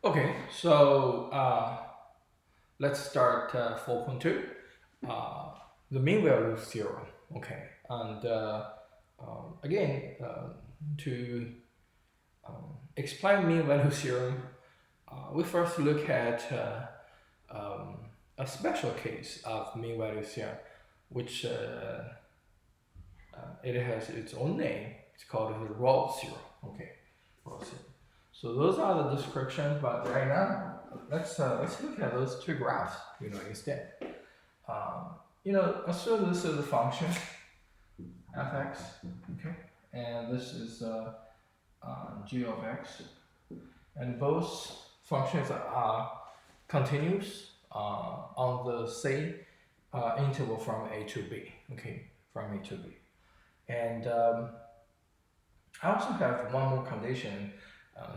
Okay, so let's start 4.2. The mean value theorem. Okay, and again, to explain mean value theorem, we first look at a special case of mean value theorem, which it has its own name. It's called the Rawls theorem. Okay, Rawls theorem. So those are the descriptions, but right now, let's look at those two graphs, instead. Assume this is a function, fx, okay, and this is g of x, and both functions are continuous on the same interval from a to b, okay, from a to b. And I also have one more condition.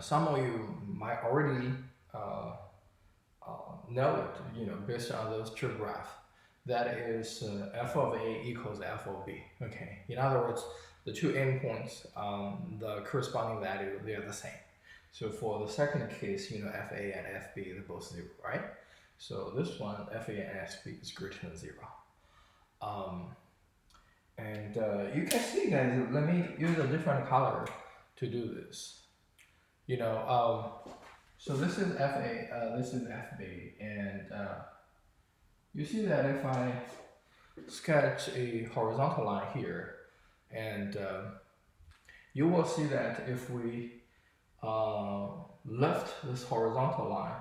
Some of you might already know it, based on those two graphs. That is f of a equals f of b. Okay. In other words, the two endpoints, the corresponding value, they are the same. So for the second case, fa and fb, they're both 0, right? So this one, fa and fb is greater than 0. And you can see, guys, let me use a different color to do this. So this is fa, this is fb, and you see that if I sketch a horizontal line here, and you will see that if we lift this horizontal line,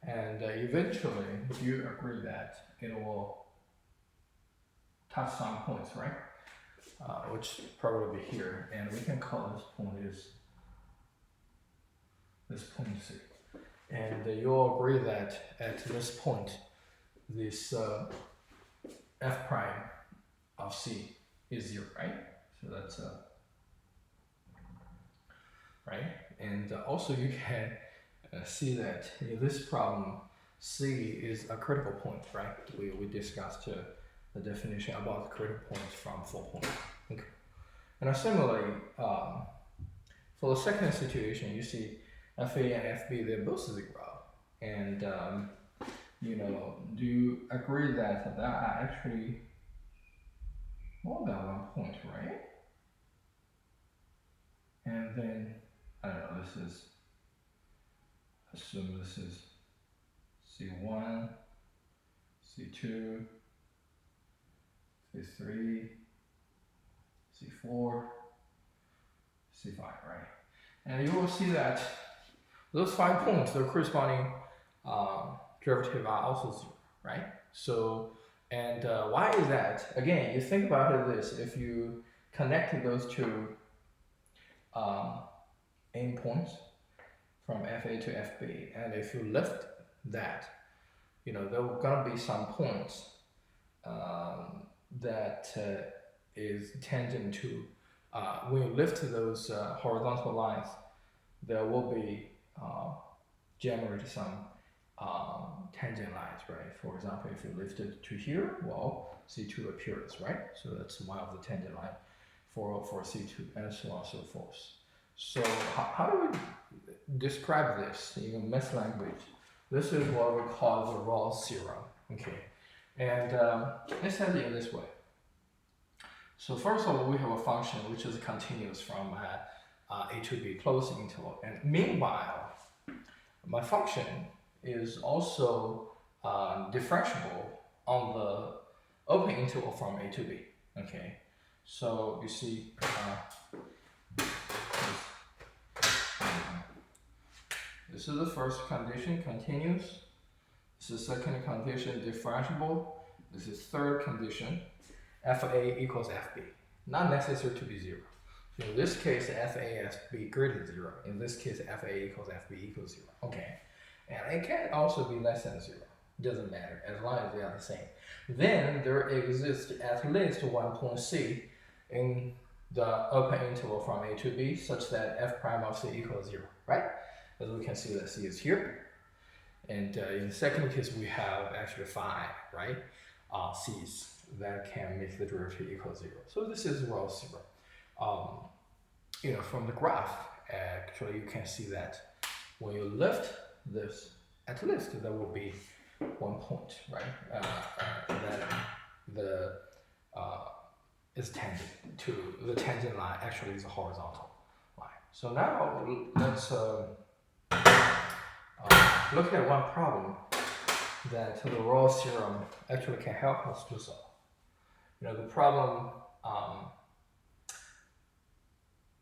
and eventually you agree that it will touch some points, right? Which probably be here, and we can call this point is this point C. And you'll agree that at this point, this f prime of C is 0, right? So that's right. And also you can see that in this problem, C is a critical point, right? We discussed the definition about the critical points from 4.0. Okay. And similarly, for the second situation, you see fa and fb, they're both 0. And do you agree that there are actually more than one point, right? And then, I don't know, assume this is C1, C2, C3, C4, C5, right? And you will see that those 5 points, the corresponding derivative are also 0, right? So, and why is that? Again, you think about it this, if you connect those two endpoints from fa to fb, and if you lift that, there are gonna be some points that is tangent to, when you lift those horizontal lines, there will be generate some tangent lines, right? For example, if you lift it to here, well, C2 appears, right? So that's one of the tangent line for C2, and so on and so forth. So how do we describe this in math language? This is what we call the Rawls theorem, okay? And it says it in this way. So first of all, we have a function which is continuous from a to b closed interval, and meanwhile, my function is also differentiable on the open interval from a to b. Okay, so you see, this is the first condition, continuous. This is second condition, differentiable. This is third condition, fa equals fb. Not necessary to be 0. So in this case, fa fb greater than 0. In this case, fa equals fb equals 0. Okay, and it can also be less than 0. Doesn't matter as long as they are the same. Then there exists at least one point C in the open interval from a to b, such that f prime of c equals 0, right? As we can see that c is here. And in the second case, we have actually 5, right? C's that can make the derivative equal 0. So this is Rawls theorem. From the graph, actually you can see that when you lift this, at least there will be 1 point, right? That the is tangent to the tangent line actually is a horizontal line. So now let's look at one problem that the Rolle's theorem actually can help us to solve. You know, the problem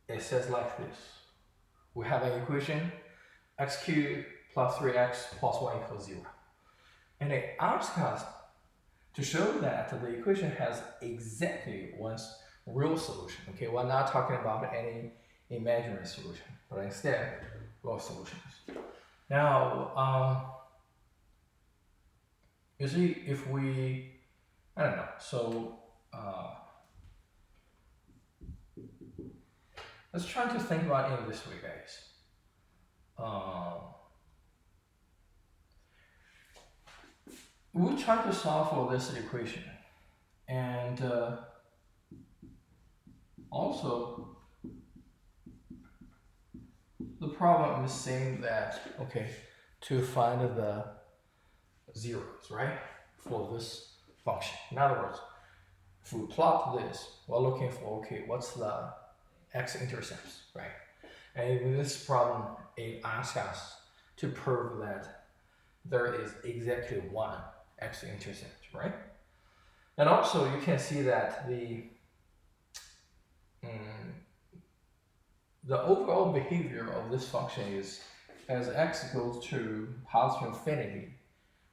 it says like this: we have an equation x cubed plus 3x plus 1 equals 0, and it asks us to show that the equation has exactly one real solution. Okay, we're not talking about any imaginary solution, but instead real solutions. Now, you see, if we, I don't know, so let's try to think about it in this way, guys. We'll try to solve for this equation, and also the problem is saying that, okay, to find the zeros, right, for this function. In other words, if we plot this, we're looking for, okay, what's the x-intercepts, right? And in this problem, it asks us to prove that there is exactly one x-intercept, right? And also you can see that the overall behavior of this function is as x goes to positive infinity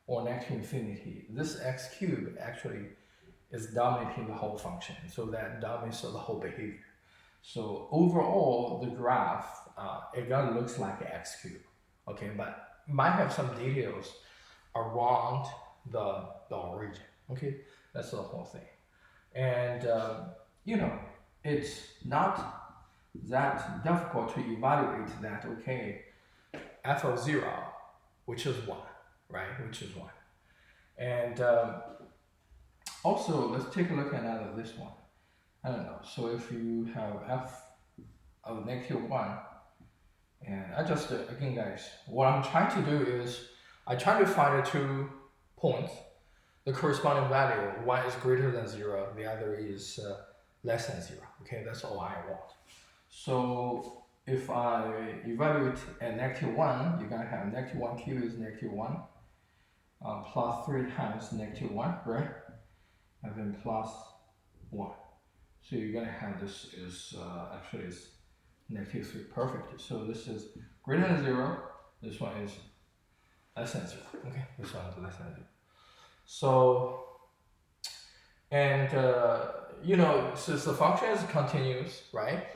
or negative infinity, this x cubed actually is dominating the whole function, so that dominates the whole behavior. So overall, the graph, it gonna looks like x cubed, okay, but might have some details around the origin, okay? That's the whole thing. And, you know, it's not that difficult to evaluate that, okay, f of 0, which is 1, right, which is 1. And also, let's take a look at this one. I don't know, so if you have f of -1, and I just, again guys, what I'm trying to do is, I try to find the 2 points, the corresponding value, one is greater than 0, the other is less than 0, okay, that's all I want. So if I evaluate at -1, you're gonna have -1 cubed is -1, plus 3 times -1, right, and then plus 1. So you're gonna have this is actually is -3, perfect. So this is greater than 0, this one is less than 0, okay, this one is less than 0. So, and you know, since the function is continuous, right,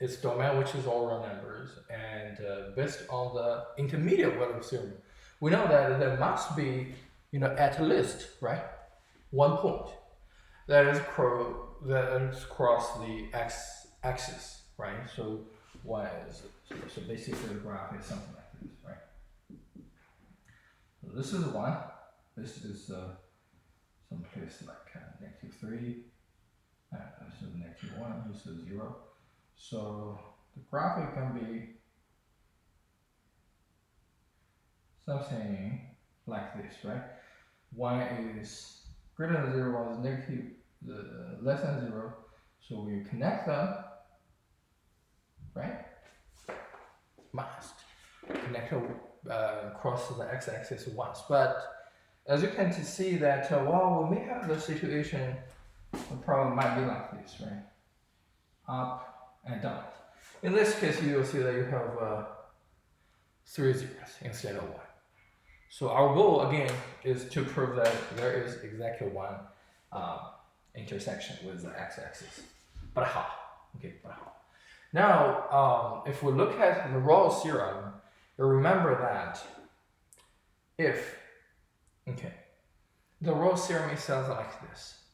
its domain, which is all real numbers, and based on the intermediate value theorem, we know that there must be, you know, at least, right, 1 point that is cross the x-axis, right? So y is, so basically the graph is something like this, right? So this is 1, this is someplace like -3, this is -1, this is 0. So the graphic can be something like this, right? Y is greater than 0, y is negative, less than 0. So we connect them, right? Must connect across the x-axis once. But as you can see that, well, we may have the situation, the problem might be like this, right? Up and down. In this case, you will see that you have 3 zeros instead of 1. So our goal again is to prove that there is exactly one intersection with the x-axis. But how? Okay, but how? Now, if we look at the Rolle's theorem, you remember that if, okay, the Rolle's theorem sounds like this.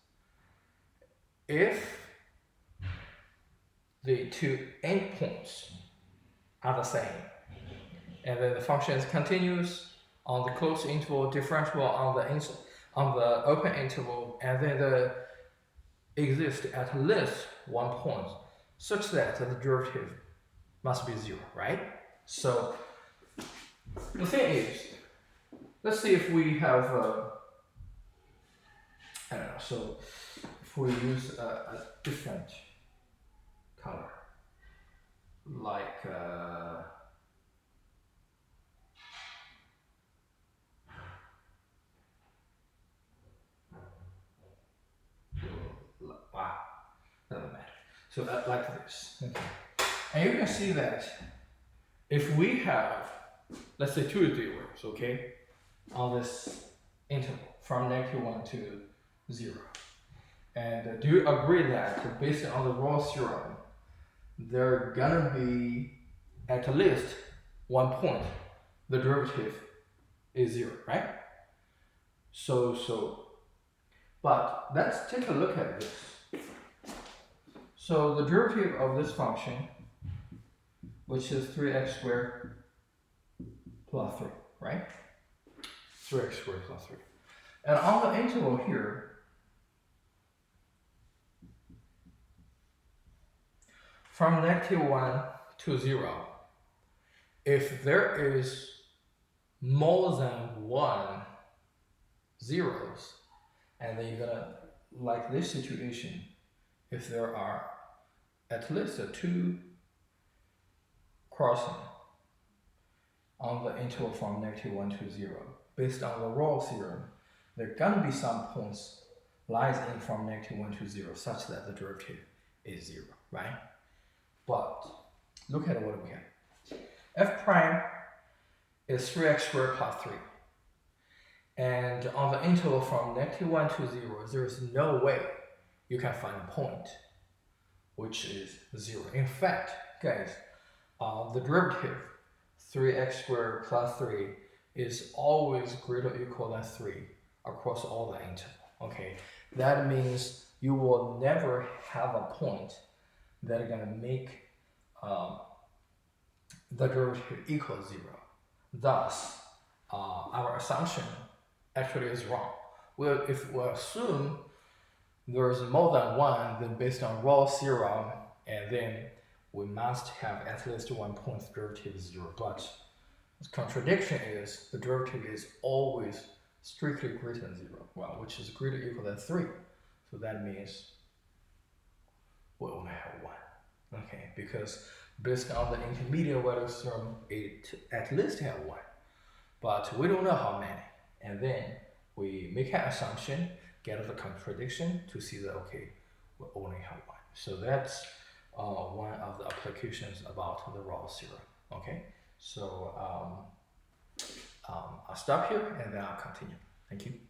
If the 2 endpoints are the same, and then the function is continuous on the closed interval, differentiable on the open interval, and then there exists at least 1 point such that the derivative must be 0, right? So the thing is, let's see if we have, I don't know, so if we use a different color, like, wow, doesn't matter. So like this, okay. And you can see that if we have, let's say 2 zeros, okay, on this interval from -1 to 0. And do you agree that based on the Rawls theorem, there gonna be at least one point the derivative is 0, right? But let's take a look at this. So the derivative of this function, which is 3x squared plus 3, right? 3x squared plus 3. And on the interval here, from -1 to 0, if there is more than 1 zeros, and then you're gonna, like this situation, if there are at least 2 crossing on the interval from -1 to 0, based on the Rawls theorem, there are gonna be some points lies in from -1 to 0 such that the derivative is 0, right? But look at what we have. F prime is 3x squared plus 3. And on the interval from -1 to 0, there is no way you can find a point which is 0. In fact, guys, the derivative 3x squared plus 3 is always greater or equal than 3 across all the interval. Okay, that means you will never have a point that are gonna make the derivative equal 0. Thus, our assumption actually is wrong. Well, if we assume there's more than 1, then based on Rawls theorem, and then we must have at least 1 point the derivative is 0. But the contradiction is the derivative is always strictly greater than 0, well, which is greater or equal than 3. So that means we only have 1. Okay, because based on the intermediate value theorem, it at least have 1. But we don't know how many. And then we make an assumption, get the contradiction to see that, okay, we only have 1. So that's one of the applications about the Rawls theorem. Okay, so I'll stop here and then I'll continue. Thank you.